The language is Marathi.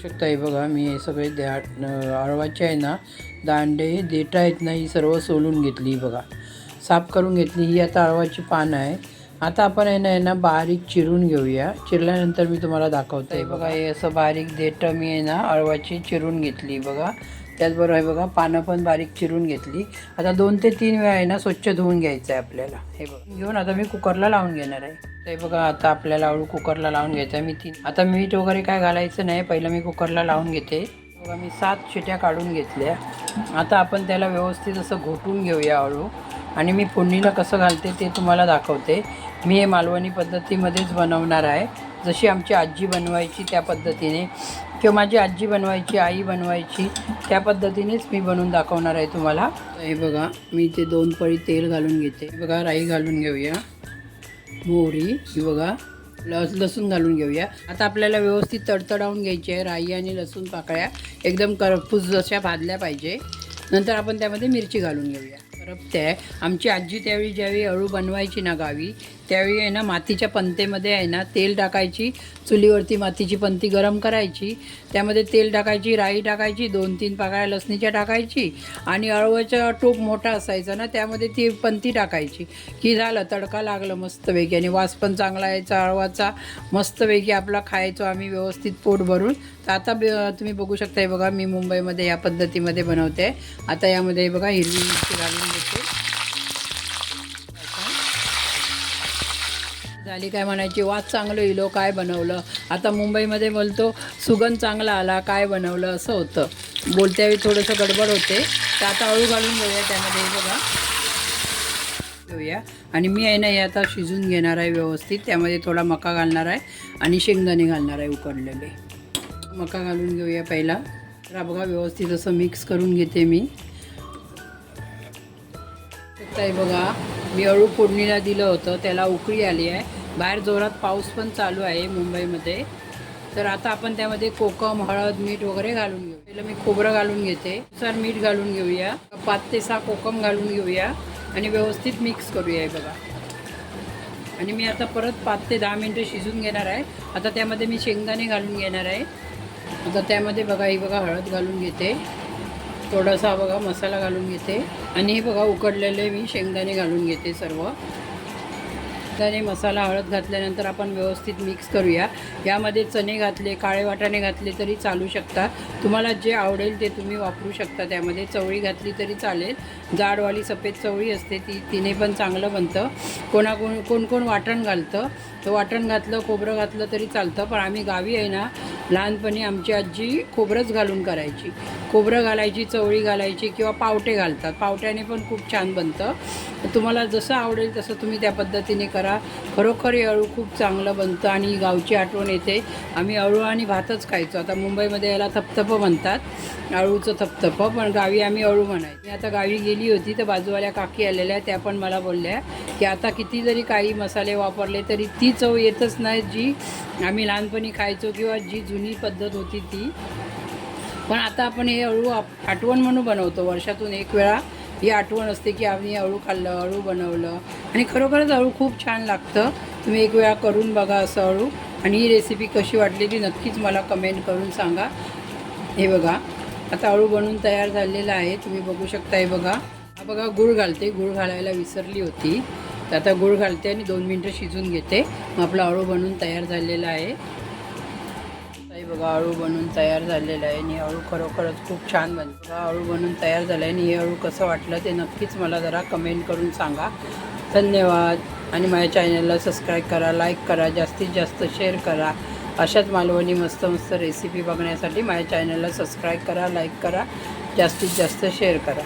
शकता हे बघा, मी हे सगळे अळवाचे आहे ना दांडे देठं आहेत ना, ही सर्व सोलून घेतली बघा, साफ करून घेतली. ही आता अळवाची पानं आहे. आता आपण आहे ना बारीक चिरून घेऊया. चिरल्यानंतर मी तुम्हाला दाखवते. हे बघा, हे असं बारीक देठं मी आहे ना अळवाची चिरून घेतली बघा. त्याचबरोबर आहे बघा, पानं पण बारीक चिरून घेतली. आता 2 ते 3 वेळा आहे ना स्वच्छ धुवून घ्यायचं आहे आपल्याला. हे बघा घेऊन आता मी कुकरला लावून घेणार आहे. हे बघा, आता आपल्याला अळू कुकरला लावून घ्यायचं आहे. आता मीठ वगैरे काय घालायचं नाही, पहिलं मी कुकरला लावून घेते बघा. मी 7 शिट्या काढून घेतल्या. आता आपण त्याला व्यवस्थित असं घोटून घेऊया अळू. आणि मी फोडणीला कसं घालते ते तुम्हाला दाखवते. मी हे मालवणी पद्धतीमध्येच बनवणार आहे, जशी आमची आजी बनवायची त्या पद्धतीने, किंवा माझी आजी बनवायची, आई बनवायची त्या पद्धतीनेच मी बनवून दाखवणार आहे तुम्हाला. हे बघा, मी ते 2 पळी तेल घालून घेते बघा. राई घालून घेऊया, मोहरी, ही बघा, लसूण घालून घेऊया. आता आपल्याला व्यवस्थित तडतडावून घ्यायची आहे. राई आणि लसूण पाकळ्या एकदम करपूस जशा भाजल्या पाहिजे. नंतर आपण त्यामध्ये मिरची घालून घेऊया. परत आमची आजी त्यावेळी ज्यावेळी अळू बनवायची ना गावी, त्यावेळी आहे ना मातीच्या पंतेमध्ये आहे ना तेल टाकायची. चुलीवरती मातीची पंती गरम करायची, त्यामध्ये तेल टाकायची, राई टाकायची, 2-3 पाकळ्या लसणीच्या टाकायची आणि अळवाचा टोप मोठा असायचा ना, त्यामध्ये ती पंती टाकायची की झालं, तडका लागलं मस्तपैकी. आणि वास पण चांगला यायचा अळवाचा, मस्तपैकी आपला खायचो आम्ही व्यवस्थित पोट भरून. तर आता तुम्ही बघू शकता, हे बघा, मी मुंबईमध्ये या पद्धतीमध्ये बनवते. आता यामध्ये हे बघा हिरवी मिरची घालून घेते. झाली काय म्हणायची, वास चांगलं इलो, काय बनवलं. आता मुंबईमध्ये बोलतो सुगंध चांगला आला, काय बनवलं, असं होतं. बोलत्यावेळी थोडंसं गडबड होते. तर आता अळू घालून घेऊया त्यामध्ये, बघा घेऊया. आणि मी आहे ना हे आता शिजून घेणार आहे व्यवस्थित. त्यामध्ये थोडा मका घालणार आहे आणि शेंगदाणे घालणार आहे उकडलेले. मका घालून घेऊया पहिला. तर बघा व्यवस्थित असं मिक्स करून घेते मी. आहे बघा, मी अळू फोडणीला दिलं होतं, त्याला उकळी आली आहे. बाहेर जोरात पाऊस पण चालू आहे मुंबईमध्ये. तर आता आपण त्यामध्ये कोकम, हळद, मीठ वगैरे घालून घेऊ. पहिलं मी खोबरं घालून घेते, सर मीठ घालून घेऊया, 5 ते 6 कोकम घालून घेऊया आणि व्यवस्थित मिक्स करूया. बघा, आणि मी आता परत 5 ते 10 मिनटं शिजून घेणार आहे. आता त्यामध्ये मी शेंगदाणे घालून घेणार आहे. आता त्यामध्ये बघा, ही बघा हळद घालून घेते, थोडासा बघा मसाला घालून घेते आणि हे बघा उकडलेले मी शेंगदाणे घालून घेते सर्व. शेंगदाणे, मसाला, हळद घातल्यानंतर आपण व्यवस्थित मिक्स करूया. यामध्ये चणे घातले, काळे वाटाणे घातले तरी चालू शकता. तुम्हाला जे आवडेल ते तुम्ही वापरू शकता. त्यामध्ये चवळी घातली तरी चालेल, जाडवाली सफेद चवळी असते तिने पण चांगलं बनतं. कोण वाटण घालतं, तर वाटण घातलं, खोबरं घातलं तरी चालतं. पण आम्ही गावी आहे ना, लहानपणी आमची आजी खोबरंच घालून करायची. खोबरं घालायची, चवळी घालायची किंवा पावटे घालतात. पावट्याने पण खूप छान बनतं. तुम्हाला जसं आवडेल तसं तुम्ही त्या पद्धतीने करा. खरोखर हे अळू खूप चांगलं बनतं आणि गावची आठवण येते. आम्ही अळू आणि भातच खायचो. आता मुंबईमध्ये याला थपथपं म्हणतात, अळूचं थपथपं, पण गावी आम्ही अळू म्हणायचो. मी आता गावी गेली होती तर बाजूवाल्या काकी आलेल्या, त्या पण मला बोलल्या की आता किती जरी काही मसाले वापरले तरी ती चव येतच नाही जी आम्ही लहानपणी खायचो किंवा जी जुनी पद्धत होती ती. पण आता आपण हे अळू आठवण म्हणून बनवतो. वर्षातून 1 वेळा ही आठवण असते की आम्ही अळू खाल्लं, अळू बनवलं. आणि खरोखरच अळू खूप छान लागतं. तुम्ही 1 वेळा करून बघा असं अळू. आणि ही रेसिपी कशी वाटली ती नक्कीच मला कमेंट करून सांगा. हे बघा, आता अळू बनवून तयार झालेला आहे, तुम्ही बघू शकता. हे बघा, हा बघा गूळ घालते, गूळ घालायला विसरली होती. तर आता गूळ घालते आणि 2 मिनटं शिजून घेते. मग आपला अळू बनवून तयार झालेला आहे. हे बघा, अळू बनवून तयार झालेलं आहे आणि अळू खरोखरच खूप छान बनतं. अळू बनवून तयार झालं आहे आणि हे अळू कसं वाटलं ते नक्कीच मला जरा कमेंट करून सांगा. धन्यवाद. आणि माझ्या चॅनलला सबस्क्राईब करा, लाईक करा, जास्तीत जास्त शेअर करा. अशाच मालवणी मस्त मस्त रेसिपी बघण्यासाठी माझ्या चॅनलला सबस्क्राईब करा, लाईक करा, जास्तीत जास्त शेअर करा.